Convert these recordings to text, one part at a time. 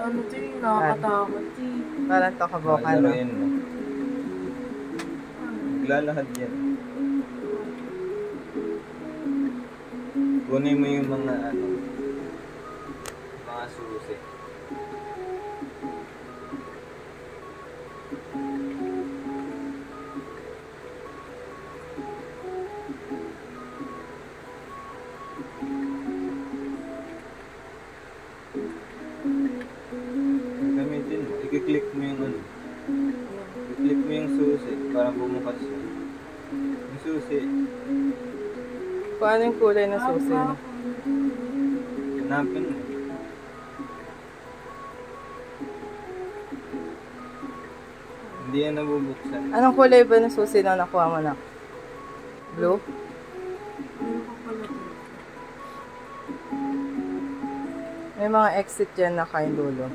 ano to yung nakakatakot eh. Parang to kaboka, no? Laruin mo. Naglalahad yan. Kunin mo yung mga ano, mga susi. Gamitin mo. I-click mo yung ano. I-click mo yung susi para bumukas yun. Yung susi. Kung ano yung kulay ng susi? Hanapin mo. Hindi yan nabubuksan. Anong kulay ba ng susi na nakuha mo na? Blue? May mga exit yan na kain dulo.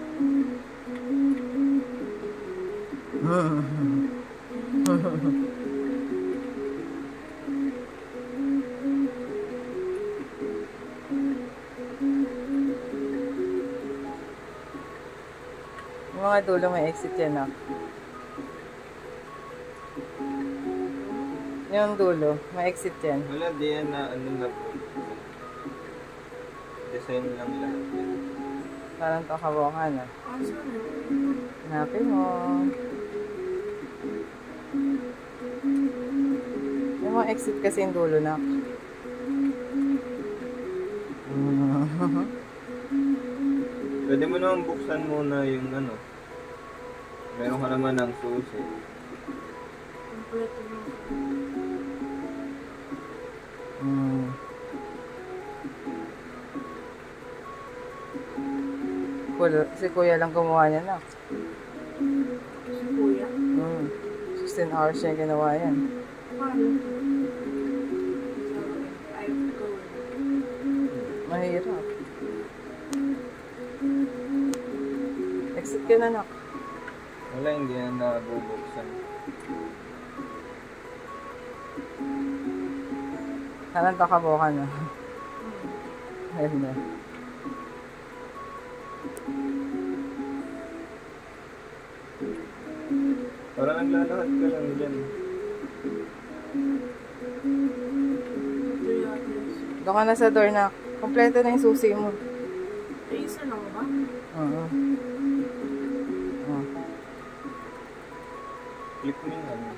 Yung mga dulo may exit yan na. Yung dulo, may exit yan. Wala, di yan na ano na po. Design lang lahat yan. Parang to kaboka na. Asan eh? Hanapin mo. Yung mga exit kasi yung dulo na. Pwede mo naman buksan muna yung ano. Meron ka naman ng susi. Kompleto mo. Si kuya lang gumawa niya na. Si kuya. 16 hours siya ginawa yan. Paano? Ayaw ko. Mahirap. Exit ka na, nak. Wala, hindi yan nabubuksan. Parang to kaboka na. Ayun na. Parang naglalakad ka lang dyan. Ito yata yung Doon ka na sa door na. Kompleto na yung susi mo. ay, isa lang ba? Oo. Click mo yung ano.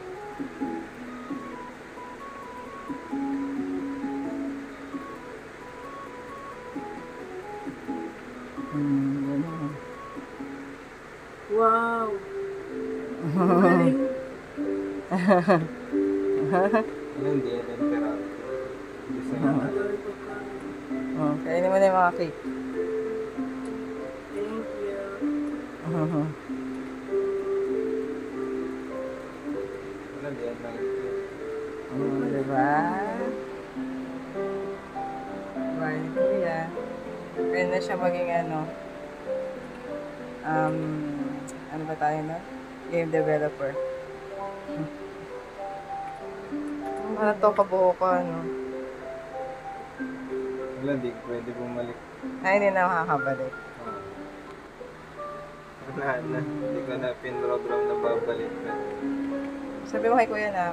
Ganun. Wow! Galing. Ano, hindi yan interactive. Design lang. Galing pagkain. Kainin mo na yung mga cake. Thank you. Wala, hindi yan lang. Diba? Bye, kuya. Kaya na siya maging ano, ano ba tayo na? Game developer. Ano to, kabuo ka, ano? Wala, di pwede bumalik. Ay, hindi na makakabalik. Wala na. Hindi ko na pinrogram na babalik na. Sabi mo kay kuya na,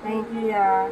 Thank you, ya.